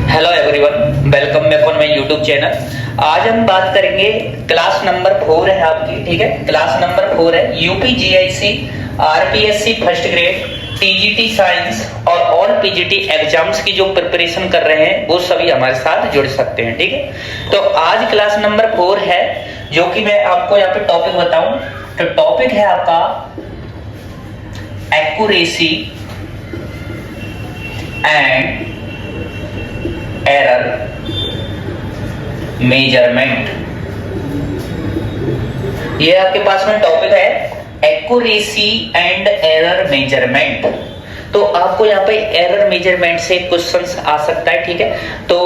Hello everyone, welcome back on my YouTube channel. आज हम बात करेंगे क्लास नंबर 4 है आपकी, ठीक है। क्लास नंबर 4 है UP GIC RPSC first grade TGT science और ऑल पीजीटी एग्जाम्स की जो प्रिपरेशन कर रहे हैं वो सभी हमारे साथ जुड़ सकते हैं, ठीक है। तो आज क्लास नंबर 4 है, जो कि मैं आपको यहाँ पे टॉपिक बताऊं तो टॉपिक है आपका एक्यूरेसी एंड एरर मेजरमेंट। ये आपके पास में टॉपिक है एक्यूरेसी एंड एरर मेजरमेंट। तो आपको यहाँ पे एरर मेजरमेंट से क्वेश्चंस आ सकता है, ठीक है। तो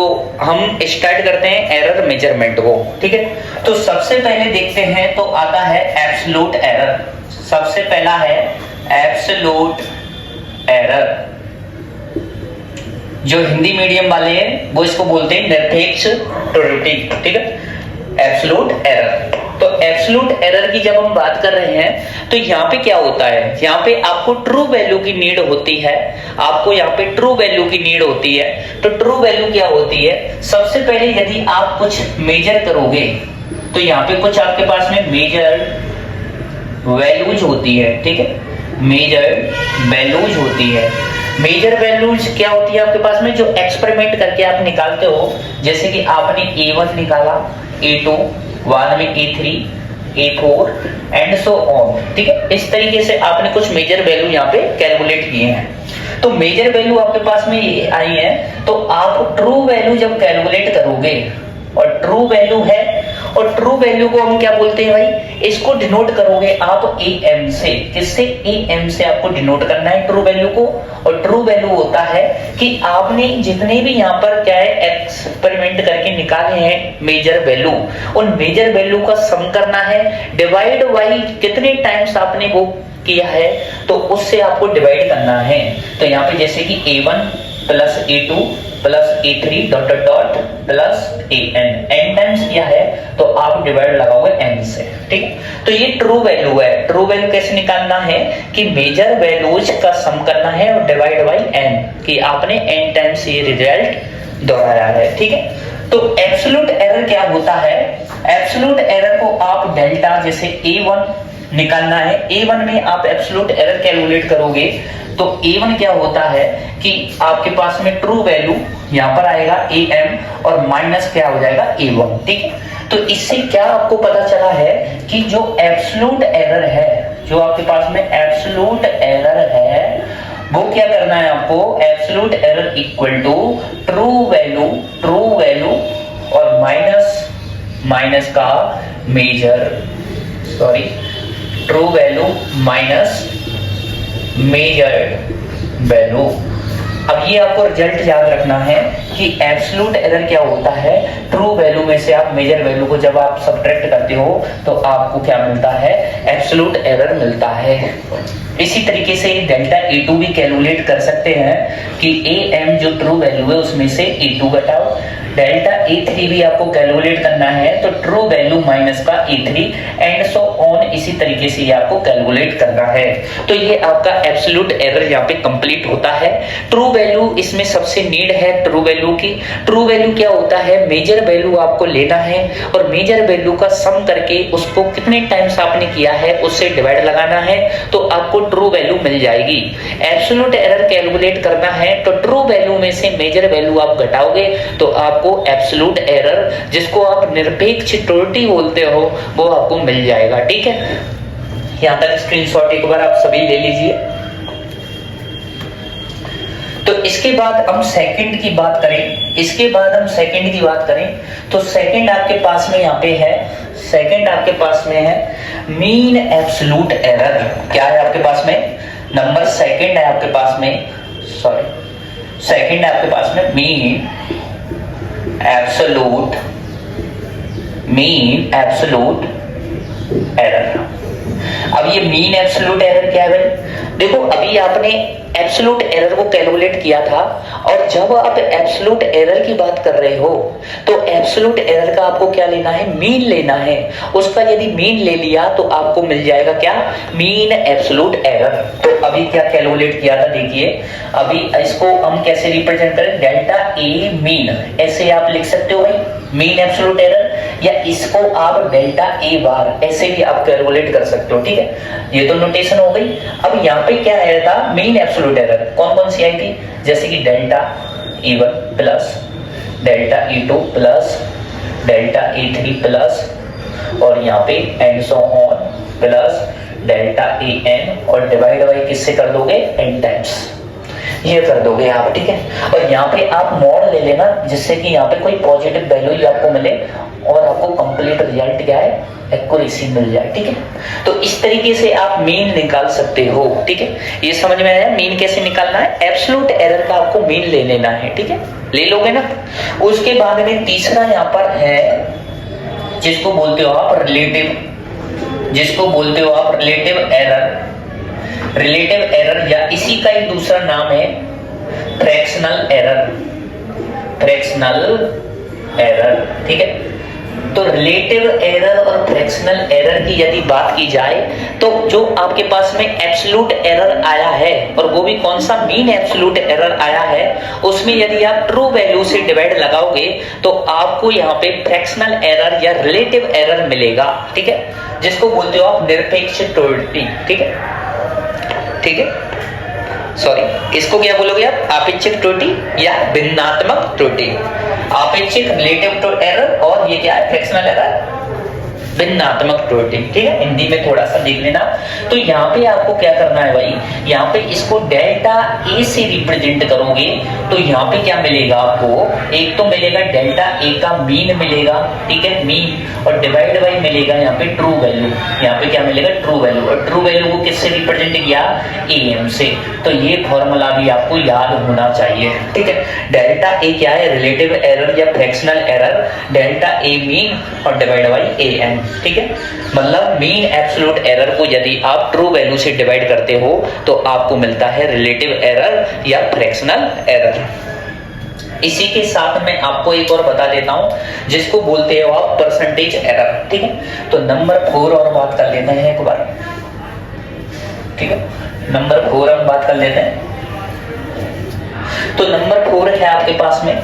हम स्टार्ट करते हैं एरर मेजरमेंट को, ठीक है। तो सबसे पहले देखते हैं तो आता है एब्सोल्यूट एरर। सबसे पहला है एब्सोल्यूट एरर। जो हिंदी मीडियम वाले हैं वो इसको बोलते हैं निरपेक्ष त्रुटि, ठीक है, एब्सोल्यूट एरर। तो एब्सोल्यूट एरर की जब हम बात कर रहे हैं तो यहाँ पे क्या होता है, यहाँ पे आपको ट्रू वैल्यू की नीड होती है। आपको यहाँ पे ट्रू वैल्यू की नीड होती है। तो ट्रू वैल्यू क्या होती है, सबसे पहले यदि आप कुछ मेजर करोगे तो यहाँ पे कुछ आपके पास में मेजर वैल्यूज होती है, ठीक है, मेजर वैल्यूज होती है। मेजर वैल्यूज क्या होती है आपके पास में, जो एक्सपेरिमेंट करके आप निकालते हो। जैसे कि आपने A1 निकाला, A2, बाद में A3, A4 and so on, ठीक है। इस तरीके से आपने कुछ मेजर वैल्यू यहाँ पे कैलकुलेट किए हैं। तो मेजर वैल्यू आपके पास में ये आई है, तो आप ट्रू वैल्यू जब कैलकुलेट करोगे और ट्रू वैल्यू है, और ट्रू वैल्यू को हम क्या बोलते हैं भाई, इसको डिनोट करोगे आप AM से। किससे? AM से आपको डिनोट करना है ट्रू वैल्यू को। और ट्रू वैल्यू होता है कि आपने जितने भी यहाँ पर क्या है एक्सपेरिमेंट करके निकाले हैं मेजर वैल्यू, उन मेजर वैल्यू का सम करना है, डिवाइड बाई कितने टाइम्स आपने वो किया है, तो उससे आपको डिवाइड करना है। तो यहाँ पे जैसे कि A1 plus A2 plus A3 dot dot dot plus n times किया है, तो आप डिवाइड लगाओगे n से, ठीक। तो ये ट्रू वैल्यू है। ट्रू वैल्यू कैसे निकालना है कि मेजर वैल्यूज का सम करना है और डिवाइड बाई n, कि आपने n टाइम्स ये रिजल्ट दोहराया है, ठीक है। तो एब्सोल्यूट एरर क्या होता है, एब्सोल्यूट एरर को आप डेल्टा, जैसे A1 निकालना है, A1 में आप एब्सोल्यूट एरर कैलकुलेट करोगे तो A1 क्या होता है कि आपके पास में ट्रू वैल्यू यहां पर आएगा AM और माइनस क्या हो जाएगा A1, ठीक है। तो इससे क्या आपको पता चला है कि जो एब्सोल्यूट एरर है, जो आपके पास में एब्सोल्यूट एरर है, वो क्या करना है आपको, absolute error equal to true value और माइनस का measure, sorry, true value minus measured value. अब ये आपको रिजल्ट याद रखना है कि एब्सोल्यूट एरर क्या होता है, ट्रू वैल्यू में से आप मेजर वैल्यू को जब आप सब्ट्रैक्ट करते हो तो आपको क्या मिलता है, एब्सोल्यूट एरर मिलता है। इसी तरीके से डेल्टा A2 भी कैलकुलेट कर सकते हैं कि AM जो ट्रू वैल्यू है उसमें से A2 घटाओ। डेल्टा A3 भी आपको कैलकुलेट करना है, तो ट्रू वैल्यू माइनस का A3 एंड सो ऑन, इसी तरीके से ये आपको कैलकुलेट करना है। तो ये आपका एब्सोल्यूट एरर यहाँ पे कंप्लीट होता है। ट्रू वैल्यू इसमें सबसे नीड है ट्रू वैल्यू की। ट्रू वैल्यू क्या होता है, मेजर वैल्यू आपको लेना है और मेजर वैल्यू का सम करके उसको कितने टाइम्स आपने किया है उससे डिवाइड लगाना है, तो आपको ट्रू वैल्यू मिल जाएगी। एब्सोल्यूट एरर कैलकुलेट करना है तो ट्रू वैल्यू में से मेजर वैल्यू आप घटाओगे तो आपको एब्सोल्यूट एरर, जिसको आप निरपेक्ष त्रुटि बोलते हो, वो आपको मिल जाएगा, ठीक है। यहां तक स्क्रीनशॉट एक बार आप सभी ले लीजिए। तो इसके बाद हम सेकंड की बात करें, तो सेकंड आपके पास में यहाँ पे है, सेकंड आपके पास में है मीन एब्सोल्यूट एरर। क्या है आपके पास में, नंबर सेकंड है आपके पास में, सॉरी, सेकंड है आपके पास में मीन एब्सोल्यूट एरर। अब ये मीन एब्सोल्यूट एरर क्या है भाई, देखो अभी आपने एब्सोल्यूट एरर को कैलकुलेट किया था, और जब आप एब्सोल्यूट एरर की बात कर रहे हो तो एब्सोल्यूट एरर का आपको क्या लेना है, मीन लेना है। उसका यदि मीन ले लिया तो आपको मिल जाएगा क्या, मीन एब्सोल्यूट एरर। तो अभी क्या कैलकुलेट किया था देखिए, अभी इसको हम कैसे रिप्रेजेंट करें, डेल्टा ए मीन, ऐसे आप लिख सकते हो भाई, मीन एब्सोल्यूट एरर, या इसको आप डेल्टा ए बार ऐसे भी आप कैलकुलेट कर सकते हो, ठीक है। ये तो नोटेशन हो गई। अब यहाँ पे क्या आया था, मीन एब्सोल्यूट एरर कौन कौन सी आई थी, जैसे कि delta E1 plus delta E2 plus delta E3 plus और यहाँ पे and so on plus delta En और डिवाइड बाई किससे कर दोगे, n टाइम्स, ये कर दोगे आप, ठीक है। और यहाँ पे आप मॉड ले लेना जिससे कि यहाँ पे कोई पॉजिटिव वैल्यू ही आपको मिले और आपको कंप्लीट रिजल्ट क्या है, एक्यूरेसी मिल जाए, ठीक है। तो इस तरीके से आप मीन निकाल सकते हो, ठीक है। ये समझ में आया मीन कैसे निकालना है, एब्सोल्यूट एरर का आपको मीन ले लेना है, ठीक है, ले लोगे ना। उसके बाद में तीसरा यहाँ पर है जिसको बोलते हो आप रिलेटिव, जिसको बोलते हो आप रिलेटिव एरर, रिलेटिव एरर या इसी का एक दूसरा नाम है फ्रैक्शनल एरर, फ्रैक्शनल एरर, ठीक है। तो रिलेटिव एरर और फ्रैक्शनल एरर की यदि बात की जाए तो जो आपके पास में एब्सोल्यूट एरर आया है और वो भी कौन सा, मीन एब्सोल्यूट एरर आया है, उसमें यदि आप ट्रू वैल्यू से डिवाइड लगाओगे तो आपको यहाँ पे फ्रैक्शनल एरर या रिलेटिव एरर मिलेगा, ठीक है, जिसको बोलते हो आप निरपेक्ष त्रुटि, ठीक है, ठीक है, सॉरी इसको क्या बोलोगे आप, आपेक्षिक त्रुटि या भिन्नात्मक त्रुटि, आपेक्षिक रिलेटिव एरर और ये क्या है, फ्रैक्शनल एरर, भिन्नात्मक त्रुटि, ठीक है। हिंदी में थोड़ा सा देख लेना। तो यहाँ पे आपको क्या करना है भाई, यहाँ पे इसको डेल्टा ए से रिप्रेजेंट करोगे तो यहाँ पे क्या मिलेगा आपको, एक तो मिलेगा डेल्टा ए का मीन मिलेगा, ठीक है, मीन, और डिवाइड बाई मिलेगा यहाँ पे ट्रू वैल्यू, यहाँ पे क्या मिलेगा, ट्रू वैल्यू, और ट्रू वैल्यू को किससे रिप्रेजेंट किया, एम से। तो ये फॉर्मूला भी आपको याद होना चाहिए, ठीक है। डेल्टा ए क्या है, रिलेटिव एरर या fractional error, delta a mean और डिवाइड बाई ए एन, ठीक है। मतलब मीन एब्सोल्यूट एरर को यदि आप ट्रू वैल्यू से डिवाइड करते हो तो आपको मिलता है रिलेटिव एरर या फ्रैक्शनल एरर। इसी के साथ मैं आपको एक और बता देता हूं जिसको बोलते हो आप परसेंटेज एरर, ठीक है। तो नंबर 4 और बात कर लेते हैं एक बार, ठीक है, नंबर 4 हम बात कर लेते हैं। तो नंबर 4 है आपके पास में,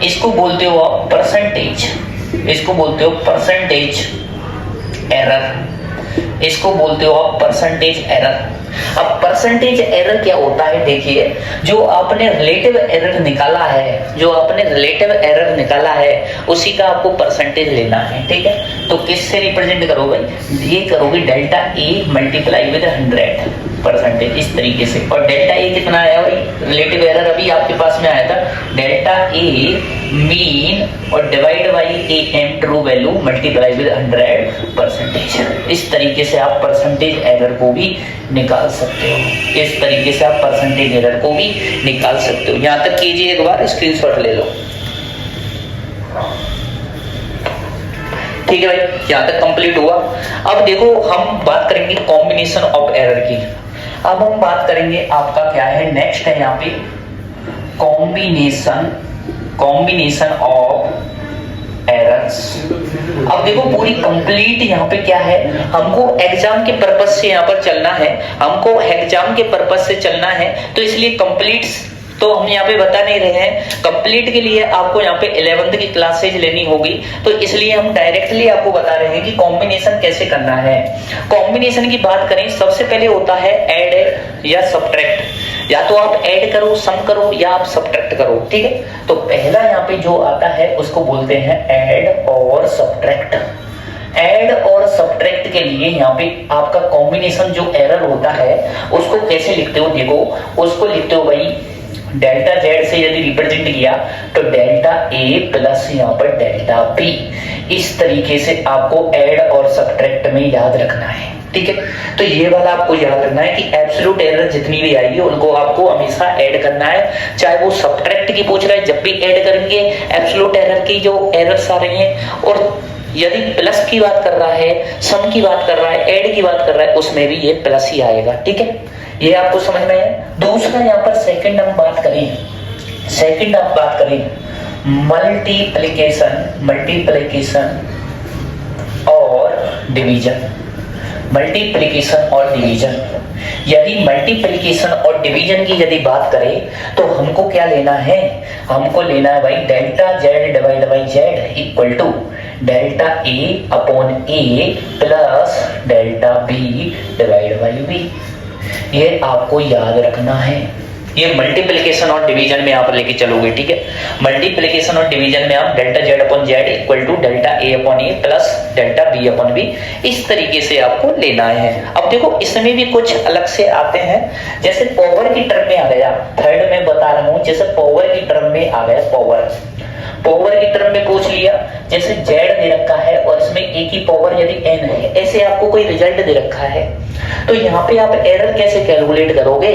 इसको बोलते हो आप परसेंटेज, इसको बोलते हो परसेंटेज एरर, इसको बोलते हो आप परसेंटेज एरर। अब परसेंटेज एरर क्या होता है, देखिए जो आपने रिलेटिव एरर निकाला है, जो आपने रिलेटिव एरर निकाला है उसी का आपको परसेंटेज लेना है, ठीक है। तो किससे रिप्रेजेंट करोगे, ये करोगे delta A multiply with 100 percentage, इस तरीके से। और डेल्टा ए कितना आया भाई, रिलेटिव एरर अभी आपके पास में आया था, डेल्टा ए मीन और divide by a m true value multiply with 100 percentage. इस तरीके से आप परसेंटेज एरर को भी निकाल सकते हो, इस तरीके से आप परसेंटेज एरर को भी निकाल सकते हो। यहां तक कीजिए, एक बार स्क्रीनशॉट ले लो, ठीक है भाई, यहां तक कंप्लीट हुआ। अब देखो हम बात करेंगे कॉम्बिनेशन ऑफ एरर की। अब हम बात करेंगे आपका क्या है, नेक्स्ट है यहाँ पे कॉम्बिनेशन ऑफ एरर्स। अब देखो पूरी कंप्लीट यहाँ पे क्या है, हमको एग्जाम के पर्पस से यहाँ पर चलना है, हमको एग्जाम के पर्पस से चलना है, तो इसलिए कंप्लीट तो हम यहाँ पे बता नहीं रहे हैं। कंप्लीट के लिए आपको यहाँ पे 11th की क्लासेज लेनी होगी, तो इसलिए हम डायरेक्टली आपको बता रहे हैं कि कॉम्बिनेशन कैसे करना है। कॉम्बिनेशन की बात करें, सबसे पहले होता है ऐड या सब्ट्रैक्ट, या तो आप ऐड करो, सम करो, या आप सब्ट्रैक्ट करो, ठीक है। तो पहला यहाँ पे जो आता है उसको बोलते हैं ऐड और सब्ट्रैक्ट। ऐड और सब्ट्रैक्ट के लिए यहाँ पे आपका कॉम्बिनेशन जो एरर होता है उसको कैसे लिखते हो, देखो उसको लिखते हो भाई डेल्टा जेड से यदि रिप्रेजेंट किया तो डेल्टा ए प्लस यहाँ पर डेल्टा बी। इस तरीके से आपको ऐड और सब्ट्रैक्ट में याद रखना है, ठीक है। तो ये वाला आपको याद रखना है कि एब्सोल्यूट एरर जितनी भी आएगी उनको आपको हमेशा ऐड करना है, चाहे वो सब्ट्रैक्ट की पूछ रहा है जब भी ऐड करेंगे एब्सोल्यूट एरर की जो एरर्स आ रही हैं, और यदि प्लस की बात कर रहा है, सम की बात कर रहा है, ऐड की बात कर रहा है, उसमें भी ये प्लस ही आएगा, ठीक है। ये आपको समझ में है। दूसरा यहाँ पर सेकंड हम बात करें, सेकंड आप बात करें मल्टीप्लिकेशन और डिवीजन। मल्टीप्लिकेशन और डिवीजन। यदि मल्टीप्लिकेशन और डिवीजन की यदि बात करें तो हमको क्या लेना है, हमको लेना है भाई delta z divide by z equal to delta a upon a plus delta b divide by b. ये आपको याद रखना है। ये मल्टीप्लिकेशन और डिवीजन में आप लेके चलोगे, ठीक है। मल्टीप्लिकेशन और डिवीजन में आप delta z upon z equal to delta a upon a plus delta b upon b, इस तरीके से आपको लेना है। अब देखो इसमें भी कुछ अलग से आते हैं, जैसे पावर की टर्म में आ गया, थर्ड में बता रहा हूं, जैसे पावर की टर्म में आ गया, पावर की टर्म में पूछ लिया, जैसे z दे रखा है और इसमें a की पावर यदि n है, ऐसे आपको कोई रिजल्ट दे रखा है, तो यहाँ पे आप एरर कैसे कैलकुलेट करोगे,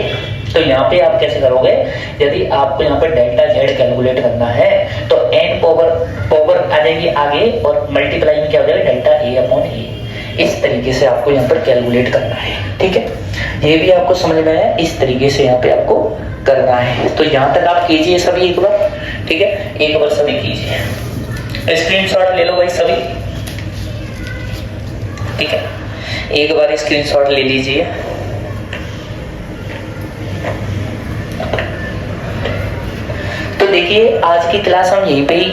तो यहाँ पे आप कैसे करोगे, यदि आपको यहाँ पे डेल्टा z कैलकुलेट करना है तो n पावर आ जाएगी आगे और मल्टीप्लाई में क्या हो जाएगा डेल्टा a अपॉन a, इस तरीके से आपको यहाँ पर कैलकुलेट करना है, ठीक है। ये भी आपको समझ में आया, इस तरीके से यहाँ पे आपको करना है। तो यहाँ तक आप कीजिए सभी एक बार, ठीक है, एक बार सभी कीजिए, स्क्रीनशॉट ले लो भाई सभी, ठीक है, एक बार स्क्रीनशॉट ले लीजिए। तो देखिए आज की क्लास हम यहीं पे ही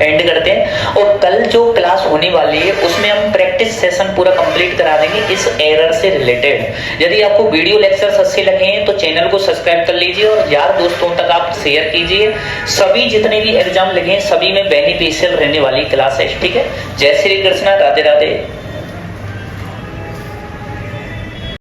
एंड करते हैं और कल जो क्लास होने वाली है उसमें हम प्रैक्टिस सेशन पूरा कंप्लीट करा देंगे इस एरर से रिलेटेड। यदि आपको वीडियो लेक्चर्स अच्छे लगे हैं तो चैनल को सब्सक्राइब कर लीजिए और यार दोस्तों तक आप शेयर कीजिए। सभी जितने भी एग्जाम लगे हैं सभी में बेनिफिशियल रहने वाली क्लास है, ठीक है। जय श्री कृष्णा, राधे राधे।